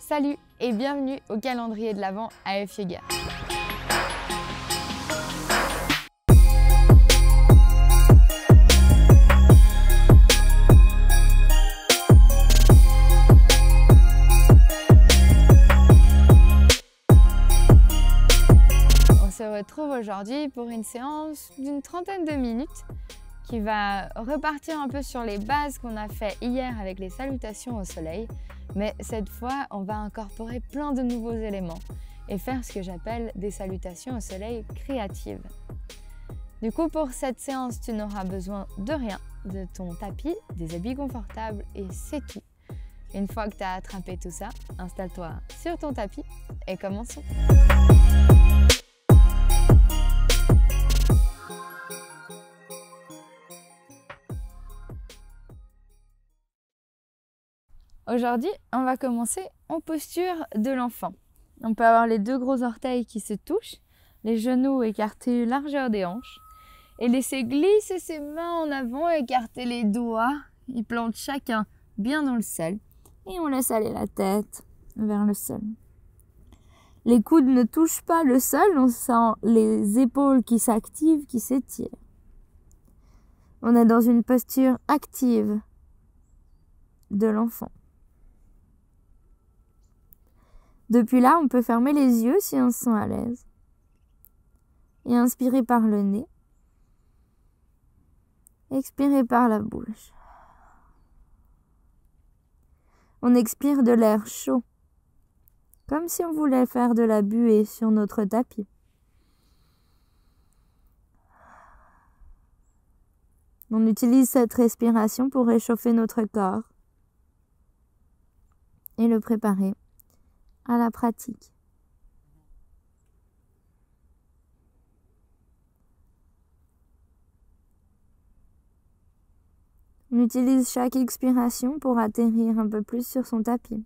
Salut et bienvenue au calendrier de l'Avent AF Yoga. On se retrouve aujourd'hui pour une séance d'une trentaine de minutes qui va repartir un peu sur les bases qu'on a fait hier avec les salutations au soleil. Mais cette fois, on va incorporer plein de nouveaux éléments et faire ce que j'appelle des salutations au soleil créatives. Du coup, pour cette séance, tu n'auras besoin de rien, de ton tapis, des habits confortables et c'est tout. Une fois que tu as attrapé tout ça, installe-toi sur ton tapis et commençons. Aujourd'hui, on va commencer en posture de l'enfant. On peut avoir les deux gros orteils qui se touchent, les genoux écartés largeur des hanches et laisser glisser ses mains en avant, écarter les doigts. Ils plantent chacun bien dans le sol et on laisse aller la tête vers le sol. Les coudes ne touchent pas le sol, on sent les épaules qui s'activent, qui s'étirent. On est dans une posture active de l'enfant. Depuis là, on peut fermer les yeux si on se sent à l'aise. Et inspirer par le nez. Expirer par la bouche. On expire de l'air chaud, comme si on voulait faire de la buée sur notre tapis. On utilise cette respiration pour réchauffer notre corps et le préparer à la pratique. On utilise chaque expiration pour atterrir un peu plus sur son tapis,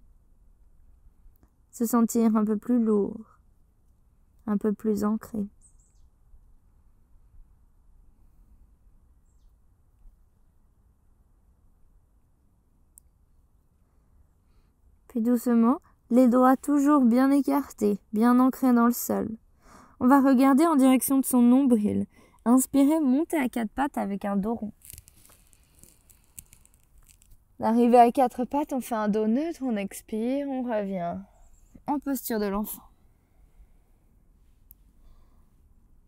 se sentir un peu plus lourd, un peu plus ancré. Puis doucement, les doigts toujours bien écartés, bien ancrés dans le sol. On va regarder en direction de son nombril. Inspirez, montez à quatre pattes avec un dos rond. Arrivé à quatre pattes, on fait un dos neutre, on expire, on revient en posture de l'enfant.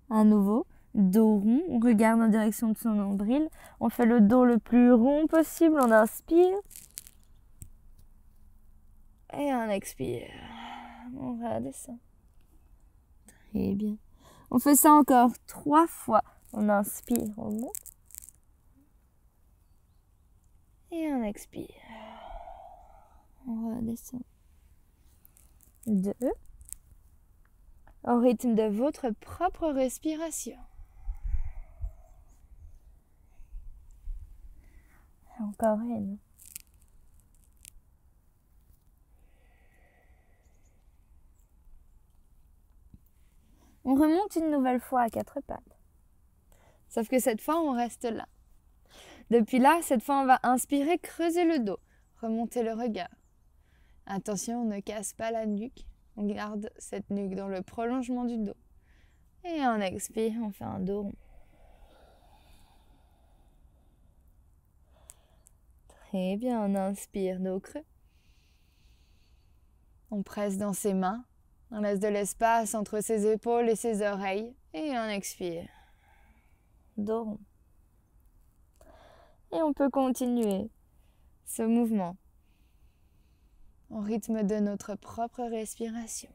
À nouveau, dos rond, on regarde en direction de son nombril. On fait le dos le plus rond possible, on inspire. Et on expire. On redescend. Très bien. On fait ça encore 3 fois. On inspire, on monte. Et on expire. On redescend. 2. Au rythme de votre propre respiration. Encore une. On remonte une nouvelle fois à 4 pattes. Sauf que cette fois, on reste là. Depuis là, cette fois, on va inspirer, creuser le dos, remonter le regard. Attention, on ne casse pas la nuque. On garde cette nuque dans le prolongement du dos. Et on expire, on fait un dos rond. Très bien, on inspire, dos creux. On presse dans ses mains. On laisse de l'espace entre ses épaules et ses oreilles et on expire. Dos rond. Et on peut continuer ce mouvement au rythme de notre propre respiration.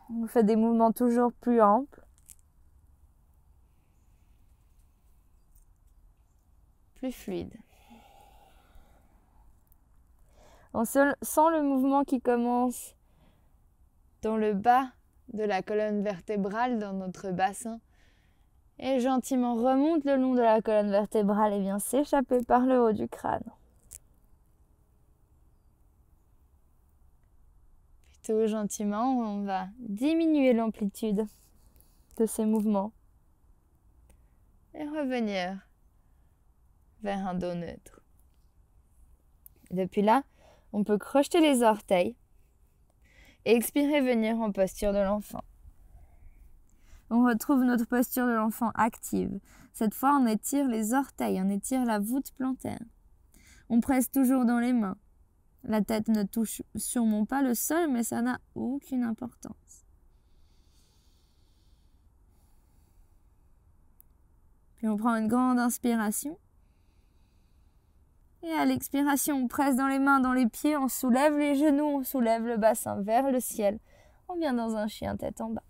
On fait des mouvements toujours plus amples. Plus fluide. On sent le mouvement qui commence dans le bas de la colonne vertébrale, dans notre bassin, et gentiment remonte le long de la colonne vertébrale et vient s'échapper par le haut du crâne. Tout gentiment, on va diminuer l'amplitude de ces mouvements et revenir vers un dos neutre. Depuis là, on peut crocheter les orteils et expirer, venir en posture de l'enfant. On retrouve notre posture de l'enfant active. Cette fois, on étire les orteils, on étire la voûte plantaire. On presse toujours dans les mains. La tête ne touche sûrement pas le sol, mais ça n'a aucune importance. Puis on prend une grande inspiration. Et à l'expiration, on presse dans les mains, dans les pieds, on soulève les genoux, on soulève le bassin vers le ciel. On vient dans un chien tête en bas.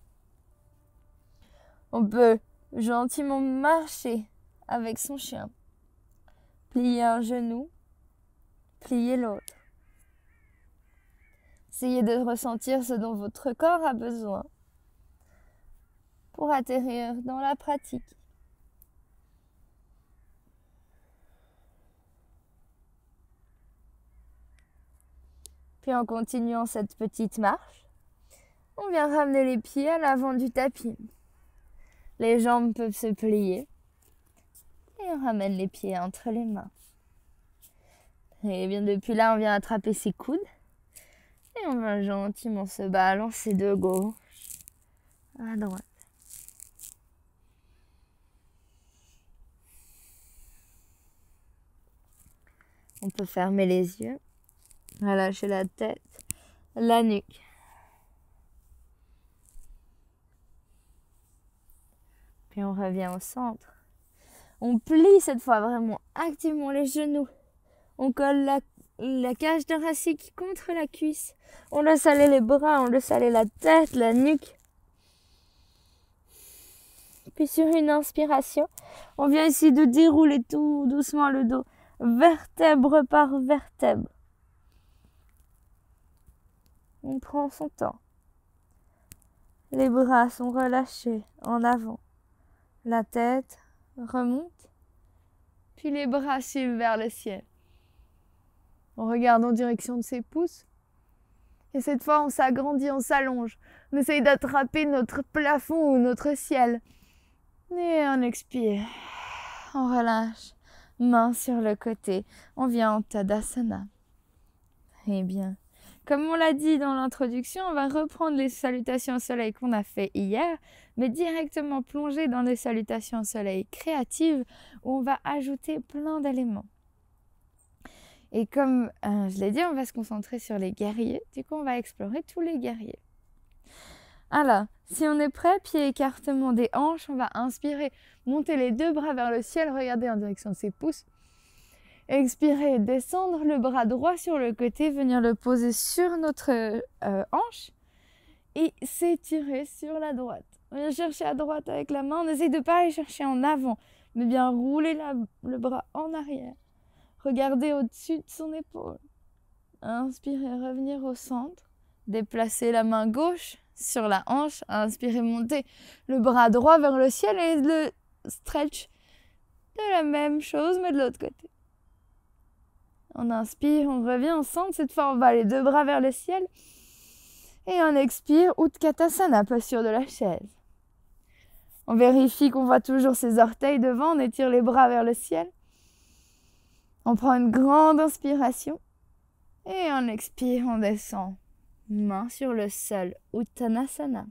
On peut gentiment marcher avec son chien. Plier un genou, plier l'autre. Essayez de ressentir ce dont votre corps a besoin pour atterrir dans la pratique. Puis en continuant cette petite marche, on vient ramener les pieds à l'avant du tapis. Les jambes peuvent se plier et on ramène les pieds entre les mains. Et bien depuis là, on vient attraper ses coudes et on va gentiment se balancer de gauche à droite. On peut fermer les yeux, relâcher la tête, la nuque. Puis on revient au centre. On plie cette fois vraiment activement les genoux. On colle la cage thoracique contre la cuisse. On laisse aller les bras, on laisse aller la tête, la nuque. Puis sur une inspiration, on vient ici de dérouler tout doucement le dos, vertèbre par vertèbre. On prend son temps. Les bras sont relâchés en avant. La tête remonte, puis les bras suivent vers le ciel. On regarde en direction de ses pouces. Et cette fois, on s'agrandit, on s'allonge. On essaye d'attraper notre plafond ou notre ciel. Et on expire. On relâche. Main sur le côté. On vient en Tadasana. Eh bien, comme on l'a dit dans l'introduction, on va reprendre les salutations au soleil qu'on a fait hier, mais directement plonger dans les salutations au soleil créatives où on va ajouter plein d'éléments. Et comme je l'ai dit, on va se concentrer sur les guerriers. Du coup, on va explorer tous les guerriers. Alors, si on est prêt, pied écartement des hanches, on va inspirer, monter les deux bras vers le ciel, regarder en direction de ses pouces. Expirer, descendre le bras droit sur le côté, venir le poser sur notre hanche et s'étirer sur la droite. On vient chercher à droite avec la main, on essaye de ne pas aller chercher en avant, mais bien rouler le bras en arrière. Regardez au-dessus de son épaule. Inspirez, revenir au centre. Déplacer la main gauche sur la hanche. Inspirez, monter le bras droit vers le ciel et le stretch de la même chose, mais de l'autre côté. On inspire, on revient au centre. Cette fois, on va les deux bras vers le ciel. Et on expire, Utkatasana, posture de la chaise. On vérifie qu'on voit toujours ses orteils devant. On étire les bras vers le ciel. On prend une grande inspiration. Et on expire, on descend. Main sur le sol, Uttanasana.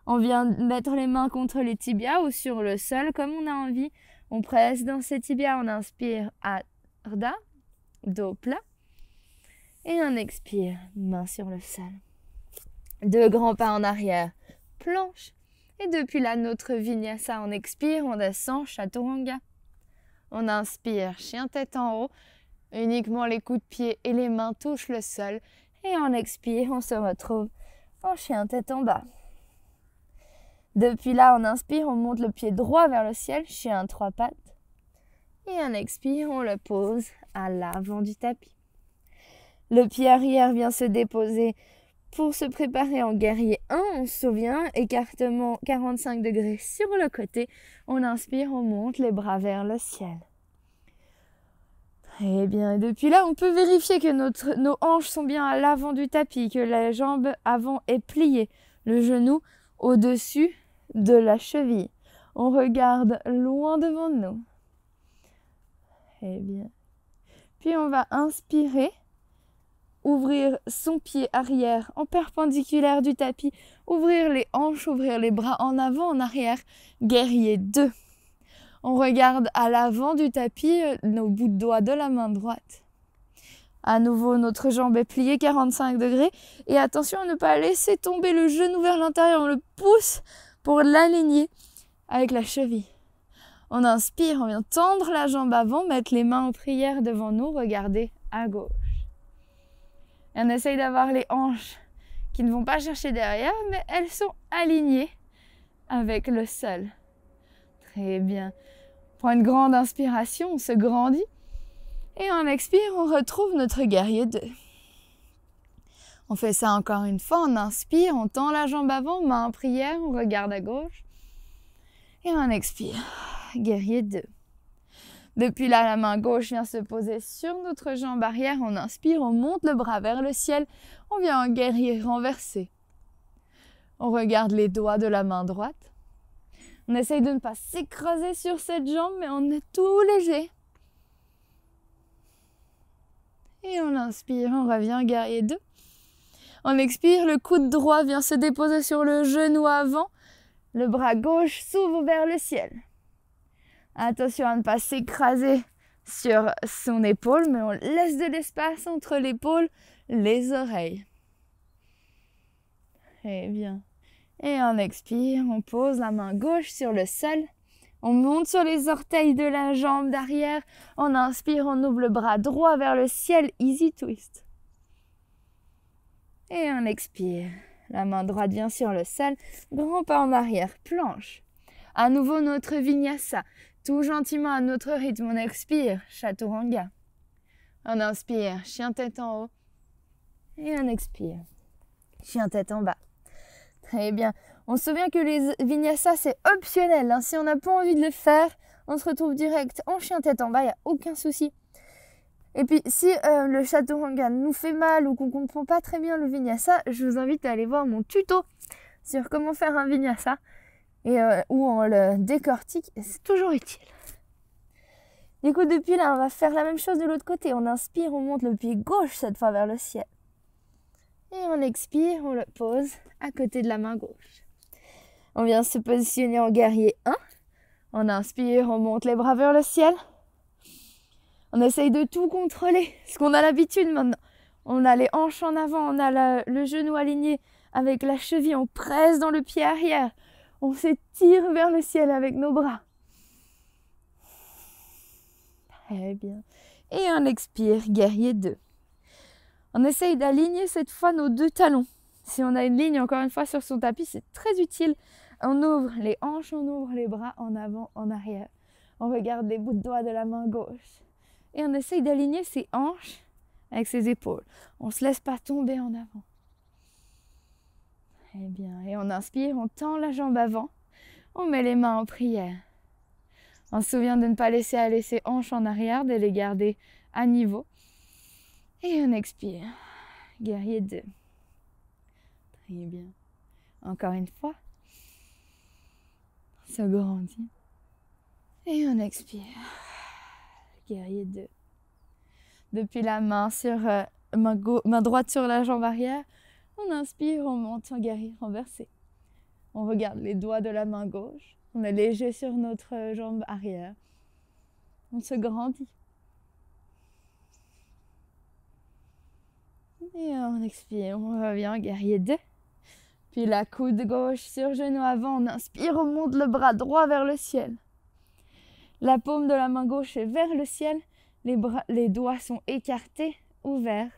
On vient mettre les mains contre les tibias ou sur le sol comme on a envie. On presse dans ces tibias, on inspire Ardha, dos plat. Et on expire, main sur le sol. Deux grands pas en arrière, planche. Et depuis là, notre vinyasa, on expire, on descend, chaturanga. On inspire, chien tête en haut. Uniquement les coups de pied et les mains touchent le sol. Et on expire, on se retrouve en chien tête en bas. Depuis là, on inspire, on monte le pied droit vers le ciel, chien trois pattes. Et on expire, on le pose à l'avant du tapis. Le pied arrière vient se déposer pour se préparer en guerrier 1. On se souvient, écartement 45 degrés sur le côté. On inspire, on monte les bras vers le ciel. Et bien, depuis là, on peut vérifier que nos hanches sont bien à l'avant du tapis, que la jambe avant est pliée, le genou au-dessus de la cheville. On regarde loin devant nous. Et bien. Puis on va inspirer, ouvrir son pied arrière en perpendiculaire du tapis, ouvrir les hanches, ouvrir les bras en avant, en arrière, guerrier 2. On regarde à l'avant du tapis nos bouts de doigts de la main droite. À nouveau, notre jambe est pliée 45 degrés. Et attention à ne pas laisser tomber le genou vers l'intérieur. On le pousse pour l'aligner avec la cheville. On inspire, on vient tendre la jambe avant, mettre les mains en prière devant nous, regarder à gauche. Et on essaye d'avoir les hanches qui ne vont pas chercher derrière, mais elles sont alignées avec le sol. Très bien. On prend une grande inspiration, on se grandit. Et on expire, on retrouve notre guerrier 2. On fait ça encore une fois, on inspire, on tend la jambe avant, main en prière, on regarde à gauche. Et on expire, guerrier 2. Depuis là, la main gauche vient se poser sur notre jambe arrière, on inspire, on monte le bras vers le ciel, on vient en guerrier renversé. On regarde les doigts de la main droite. On essaye de ne pas s'écraser sur cette jambe, mais on est tout léger. Et on inspire, on revient guerrier 2. On expire, le coude droit vient se déposer sur le genou avant. Le bras gauche s'ouvre vers le ciel. Attention à ne pas s'écraser sur son épaule, mais on laisse de l'espace entre l'épaule et les oreilles. Très bien. Et on expire, on pose la main gauche sur le sol. On monte sur les orteils de la jambe d'arrière. On inspire, on ouvre le bras droit vers le ciel, easy twist. Et on expire. La main droite vient sur le sol, grand pas en arrière, planche. À nouveau notre vinyasa, tout gentiment à notre rythme. On expire, chaturanga. On inspire, chien tête en haut. Et on expire, chien tête en bas. Très bien. On se souvient que les vinyasa, c'est optionnel. Hein. Si on n'a pas envie de le faire, on se retrouve direct en chien tête en bas, il n'y a aucun souci. Et puis, si le chaturanga nous fait mal ou qu'on ne comprend pas très bien le vinyasa, je vous invite à aller voir mon tuto sur comment faire un vinyasa et où on le décortique. Et c'est toujours utile. Du coup, depuis là, on va faire la même chose de l'autre côté. On inspire, on monte le pied gauche cette fois vers le ciel. Et on expire, on le pose à côté de la main gauche. On vient se positionner en guerrier 1. On inspire, on monte les bras vers le ciel. On essaye de tout contrôler, ce qu'on a l'habitude maintenant. On a les hanches en avant, on a le genou aligné avec la cheville, on presse dans le pied arrière. On s'étire vers le ciel avec nos bras. Très bien. Et on expire, guerrier 2. On essaye d'aligner cette fois nos deux talons. Si on a une ligne encore une fois sur son tapis, c'est très utile. On ouvre les hanches, on ouvre les bras en avant, en arrière. On regarde les bouts de doigts de la main gauche. Et on essaye d'aligner ses hanches avec ses épaules. On ne se laisse pas tomber en avant. Très bien. Et on inspire, on tend la jambe avant. On met les mains en prière. On se souvient de ne pas laisser aller ses hanches en arrière, de les garder à niveau. Et on expire. Guerrier 2. Très bien. Encore une fois. On se grandit. Et on expire. Guerrier 2. Depuis la main sur main droite sur la jambe arrière, on inspire, on monte en guerrier renversé. On regarde les doigts de la main gauche. On est léger sur notre jambe arrière. On se grandit. Et on expire, on revient en guerrier 2. Puis la coude gauche sur genou avant, on inspire, on monte le bras droit vers le ciel. La paume de la main gauche est vers le ciel, les doigts sont écartés, ouverts.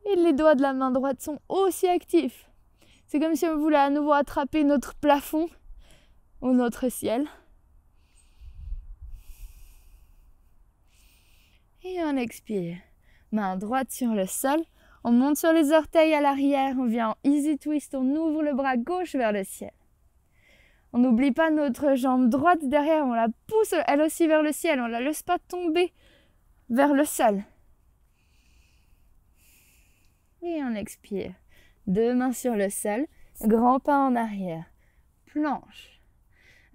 Et les doigts de la main droite sont aussi actifs. C'est comme si on voulait à nouveau attraper notre plafond ou notre ciel. Et on expire. Main droite sur le sol. On monte sur les orteils à l'arrière. On vient en easy twist. On ouvre le bras gauche vers le ciel. On n'oublie pas notre jambe droite derrière. On la pousse elle aussi vers le ciel. On ne la laisse pas tomber vers le sol. Et on expire. 2 mains sur le sol, grand pas en arrière. Planche.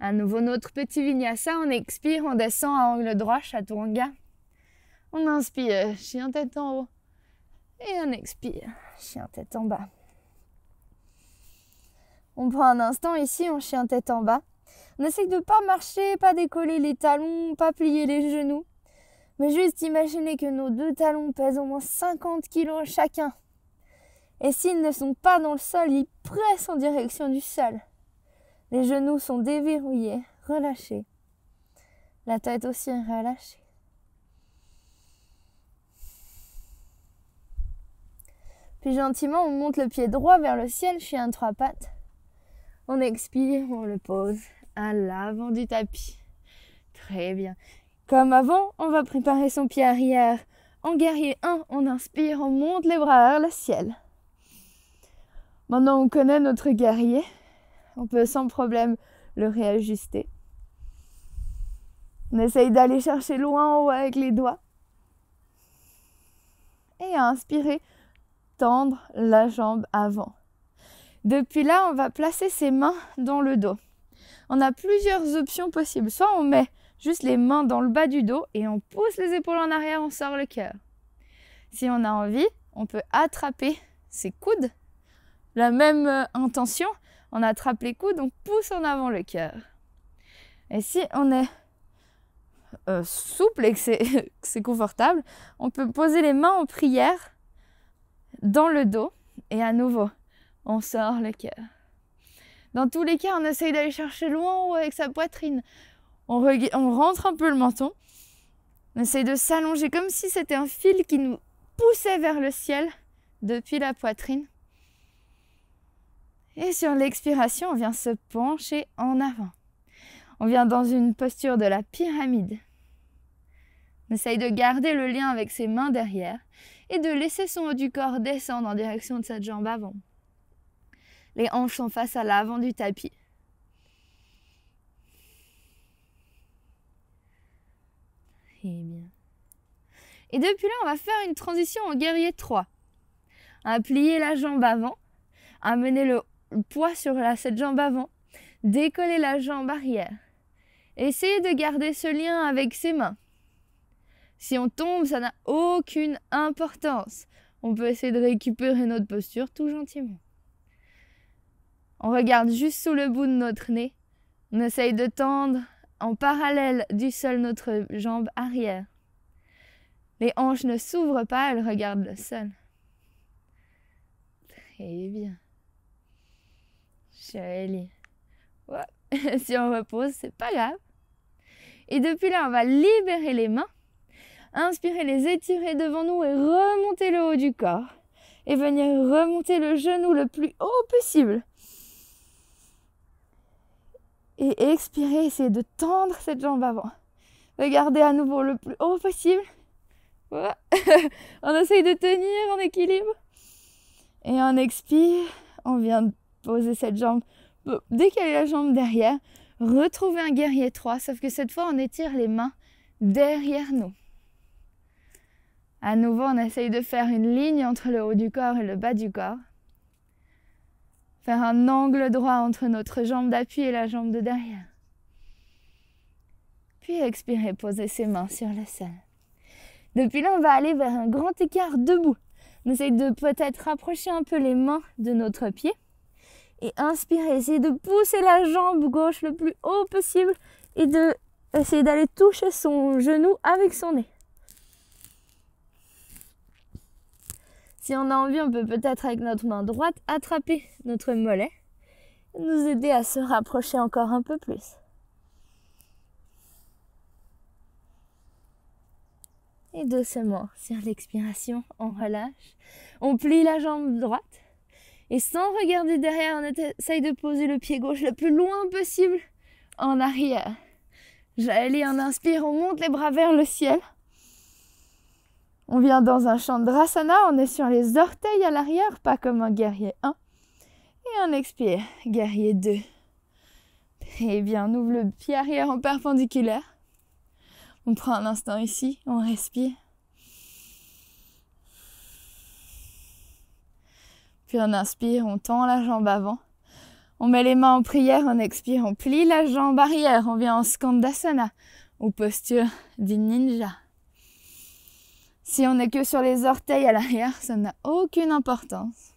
À nouveau notre petit vinyasa, on expire, on descend à angle droit, chaturanga. On inspire, chien tête en haut. Et on expire, chien tête en bas. On prend un instant ici, on chien tête en bas. On essaye de ne pas marcher, pas décoller les talons, pas plier les genoux. Mais juste imaginer que nos 2 talons pèsent au moins 50 kg chacun. Et s'ils ne sont pas dans le sol, ils pressent en direction du sol. Les genoux sont déverrouillés, relâchés. La tête aussi est relâchée. Puis gentiment, on monte le pied droit vers le ciel, chien 3 pattes. On expire, on le pose à l'avant du tapis. Très bien. Comme avant, on va préparer son pied arrière. En guerrier 1, on inspire, on monte les bras vers le ciel. Maintenant, on connaît notre guerrier. On peut sans problème le réajuster. On essaye d'aller chercher loin en haut avec les doigts. Et à inspirer, tendre la jambe avant. Depuis là, on va placer ses mains dans le dos. On a plusieurs options possibles. Soit on met juste les mains dans le bas du dos et on pousse les épaules en arrière, on sort le cœur. Si on a envie, on peut attraper ses coudes. La même intention, on attrape les coudes, on pousse en avant le cœur. Et si on est souple et que c'est confortable, on peut poser les mains en prière dans le dos et à nouveau, on sort le cœur. Dans tous les cas, on essaye d'aller chercher loin en haut avec sa poitrine. On rentre un peu le menton. On essaye de s'allonger comme si c'était un fil qui nous poussait vers le ciel depuis la poitrine. Et sur l'expiration, on vient se pencher en avant. On vient dans une posture de la pyramide. On essaye de garder le lien avec ses mains derrière et de laisser son haut du corps descendre en direction de cette jambe avant. Les hanches sont face à l'avant du tapis. Très bien. Et depuis là, on va faire une transition en guerrier 3. On va plier la jambe avant, amener le poids sur cette jambe avant, décoller la jambe arrière. Essayez de garder ce lien avec ses mains. Si on tombe, ça n'a aucune importance. On peut essayer de récupérer notre posture tout gentiment. On regarde juste sous le bout de notre nez. On essaye de tendre en parallèle du sol notre jambe arrière. Les hanches ne s'ouvrent pas, elles regardent le sol. Très bien. Joli. Ouais. Si on repose, c'est pas grave. Et depuis là, on va libérer les mains. Inspirer, les étirer devant nous et remonter le haut du corps. Et venir remonter le genou le plus haut possible. Et expirer, essayer de tendre cette jambe avant. Regardez à nouveau le plus haut possible. Ouais. On essaye de tenir en équilibre. Et on expire, on vient poser cette jambe, décaler la jambe derrière, retrouver un guerrier 3, sauf que cette fois on étire les mains derrière nous. À nouveau, on essaye de faire une ligne entre le haut du corps et le bas du corps. Faire un angle droit entre notre jambe d'appui et la jambe de derrière. Puis expirer, poser ses mains sur le sol. Depuis là, on va aller vers un grand écart debout. On essaye de peut-être rapprocher un peu les mains de notre pied. Et inspirer, essayer de pousser la jambe gauche le plus haut possible et essayer d'aller toucher son genou avec son nez. Si on a envie, on peut peut-être avec notre main droite attraper notre mollet et nous aider à se rapprocher encore un peu plus. Et doucement, sur l'expiration, on relâche. On plie la jambe droite. Et sans regarder derrière, on essaye de poser le pied gauche le plus loin possible en arrière. Joli, on inspire, on monte les bras vers le ciel. On vient dans un Chandrasana, on est sur les orteils à l'arrière, pas comme un guerrier 1. Et on expire, guerrier 2. Très bien, on ouvre le pied arrière en perpendiculaire. On prend un instant ici, on respire. Puis on inspire, on tend la jambe avant. On met les mains en prière, on expire, on plie la jambe arrière. On vient en Skandasana ou posture du ninja. Si on n'est que sur les orteils à l'arrière, ça n'a aucune importance.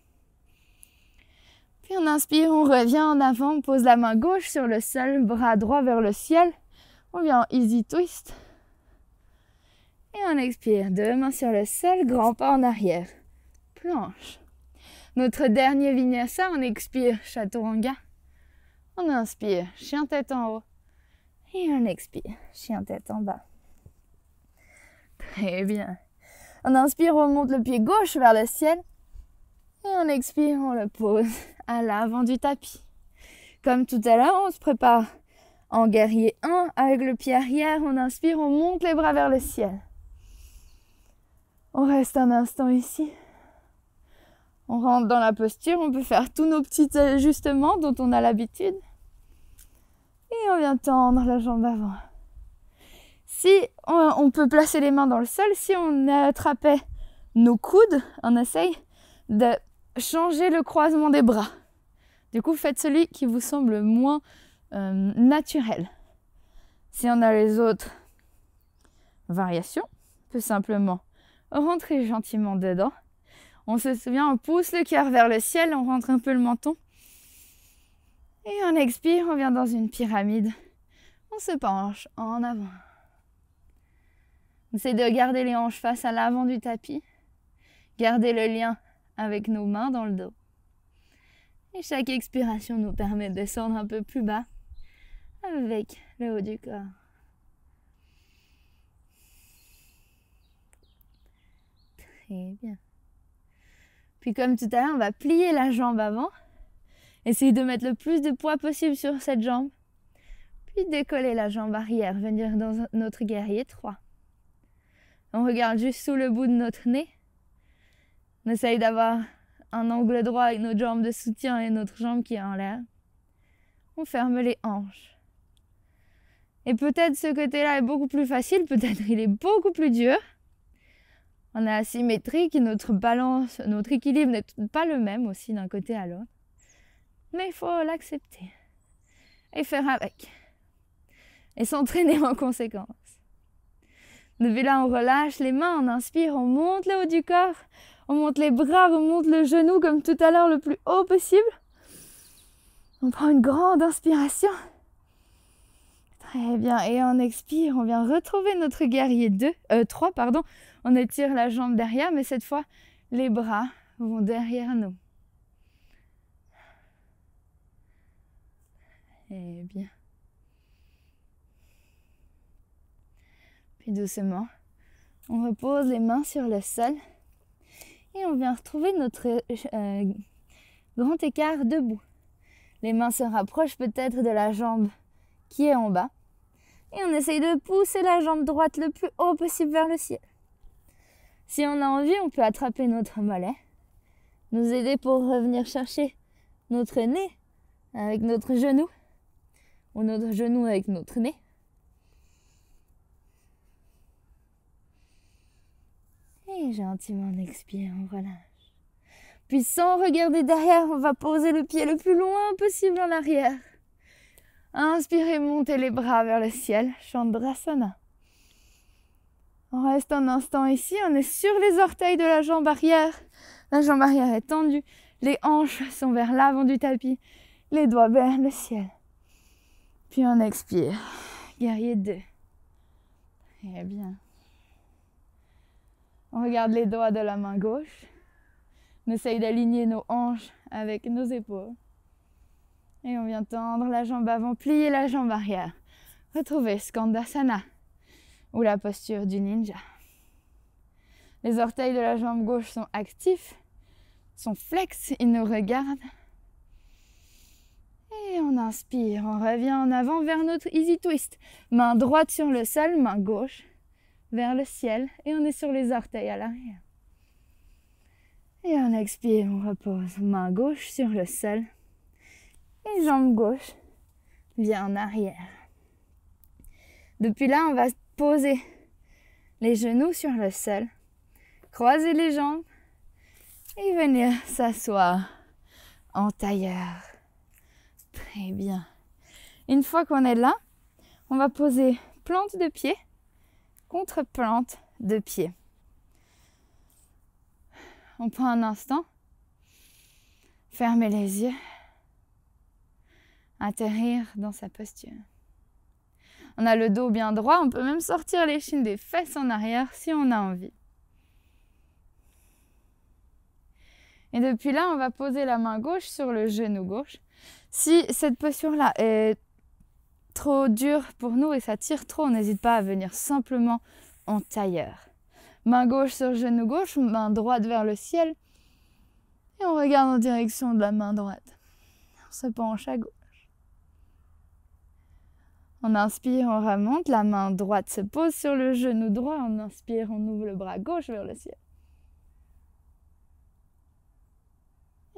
Puis on inspire, on revient en avant, on pose la main gauche sur le sol, bras droit vers le ciel. On vient en easy twist. Et on expire, 2 mains sur le sol, grand pas en arrière. Planche. Notre dernier vinyasa, on expire, chaturanga. On inspire, chien tête en haut. Et on expire, chien tête en bas. Très bien. On inspire, on monte le pied gauche vers le ciel. Et on expire, on le pose à l'avant du tapis. Comme tout à l'heure, on se prépare en guerrier 1 avec le pied arrière. On inspire, on monte les bras vers le ciel. On reste un instant ici. On rentre dans la posture. On peut faire tous nos petits ajustements dont on a l'habitude. Et on vient tendre la jambe avant. Si on peut placer les mains dans le sol, si on attrapait nos coudes, on essaye de changer le croisement des bras. Du coup, faites celui qui vous semble moins naturel. Si on a les autres variations, on peut simplement rentrer gentiment dedans. On se souvient, on pousse le cœur vers le ciel, on rentre un peu le menton. Et on expire, on vient dans une pyramide. On se penche en avant. On essaie de garder les hanches face à l'avant du tapis. Garder le lien avec nos mains dans le dos. Et chaque expiration nous permet de descendre un peu plus bas avec le haut du corps. Très bien. Puis comme tout à l'heure, on va plier la jambe avant. Essayer de mettre le plus de poids possible sur cette jambe. Puis décoller la jambe arrière, venir dans notre guerrier 3. On regarde juste sous le bout de notre nez. On essaye d'avoir un angle droit avec notre jambe de soutien et notre jambe qui est en l'air. On ferme les hanches. Et peut-être ce côté-là est beaucoup plus facile, peut-être il est beaucoup plus dur. On est asymétrique, notre balance, notre équilibre n'est pas le même aussi d'un côté à l'autre. Mais il faut l'accepter et faire avec. Et s'entraîner en conséquence. Depuis là, on relâche les mains, on inspire, on monte le haut du corps, on monte les bras, on monte le genou comme tout à l'heure le plus haut possible. On prend une grande inspiration. Très bien, et on expire, on vient retrouver notre guerrier 3. On étire la jambe derrière, mais cette fois, les bras vont derrière nous. Et bien. Puis doucement, on repose les mains sur le sol et on vient retrouver notre grand écart debout. Les mains se rapprochent peut-être de la jambe qui est en bas et on essaye de pousser la jambe droite le plus haut possible vers le ciel. Si on a envie, on peut attraper notre mollet, nous aider pour revenir chercher notre nez avec notre genou ou notre genou avec notre nez. Et gentiment on expire, on relâche. Puis sans regarder derrière, on va poser le pied le plus loin possible en arrière. Inspirez, montez les bras vers le ciel, Chandrasana. On reste un instant ici, on est sur les orteils de la jambe arrière. La jambe arrière est tendue, les hanches sont vers l'avant du tapis, les doigts vers le ciel. Puis on expire, guerrier 2. Très bien. On regarde les doigts de la main gauche. On essaye d'aligner nos hanches avec nos épaules. Et on vient tendre la jambe avant, plier la jambe arrière. Retrouvez Skandasana ou la posture du ninja. Les orteils de la jambe gauche sont actifs, sont flex, ils nous regardent. Et on inspire, on revient en avant vers notre easy twist. Main droite sur le sol, main gauche vers le ciel et on est sur les orteils à l'arrière. Et on expire, on repose. Main gauche sur le sol et jambe gauche vient en arrière. Depuis là, on va poser les genoux sur le sol, croiser les jambes Et venir s'asseoir en tailleur. Très bien. Une fois qu'on est là, on va poser plante de pied contre plante de pied. On prend un instant, fermer les yeux, atterrir dans sa posture. On a le dos bien droit, on peut même sortir les chines des fesses en arrière si on a envie. Et depuis là, on va poser la main gauche sur le genou gauche. Si cette posture-là est trop dure pour nous et ça tire trop, on n'hésite pas à venir simplement en tailleur. Main gauche sur genou gauche, main droite vers le ciel. Et on regarde en direction de la main droite. On se penche à gauche. On inspire, on remonte, la main droite se pose sur le genou droit. On inspire, on ouvre le bras gauche vers le ciel.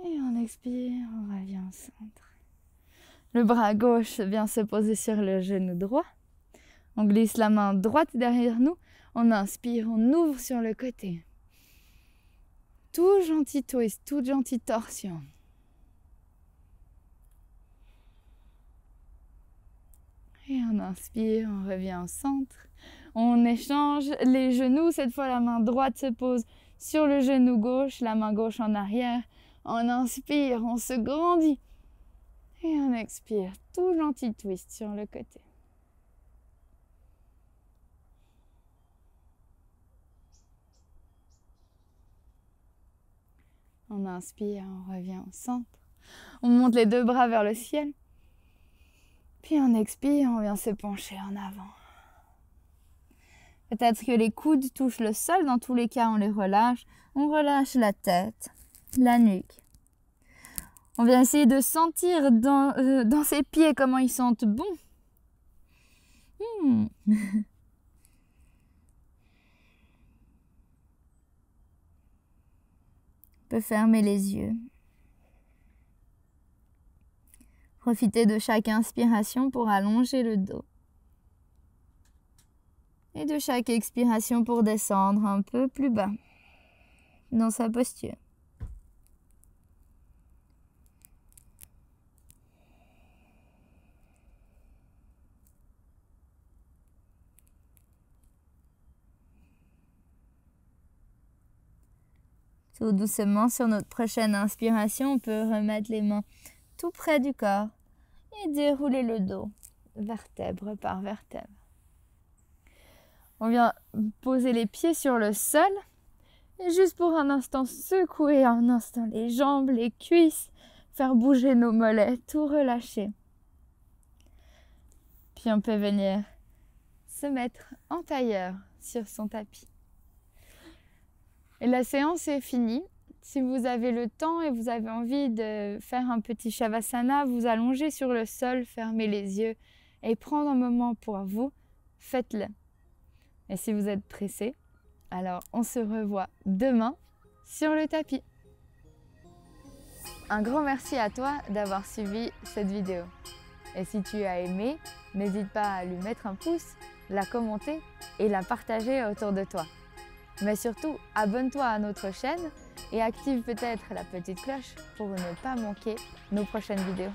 Et on expire, on revient au centre. Le bras gauche vient se poser sur le genou droit. On glisse la main droite derrière nous. On inspire, on ouvre sur le côté. Tout gentil twist, toute gentille torsion. Et on inspire, on revient au centre. On échange les genoux. Cette fois, la main droite se pose sur le genou gauche, la main gauche en arrière. On inspire, on se grandit. Et on expire, tout gentil twist sur le côté. On inspire, on revient au centre. On monte les deux bras vers le ciel. Puis on expire, on vient se pencher en avant. Peut-être que les coudes touchent le sol. Dans tous les cas, on les relâche. On relâche la tête, la nuque. On vient essayer de sentir dans ses pieds comment ils sentent bon. On peut fermer les yeux. Profitez de chaque inspiration pour allonger le dos. Et de chaque expiration pour descendre un peu plus bas dans sa posture. Tout doucement, sur notre prochaine inspiration, on peut remettre les mains tout près du corps et dérouler le dos, vertèbre par vertèbre. On vient poser les pieds sur le sol et juste pour un instant secouer un instant les jambes, les cuisses, faire bouger nos mollets, tout relâcher. Puis on peut venir se mettre en tailleur sur son tapis. Et la séance est finie. Si vous avez le temps et vous avez envie de faire un petit Shavasana, vous allongez sur le sol, fermez les yeux et prendre un moment pour vous, faites-le. Et si vous êtes pressé, alors on se revoit demain sur le tapis. Un grand merci à toi d'avoir suivi cette vidéo. Et si tu as aimé, n'hésite pas à lui mettre un pouce, la commenter et la partager autour de toi. Mais surtout, abonne-toi à notre chaîne et active peut-être la petite cloche pour ne pas manquer nos prochaines vidéos.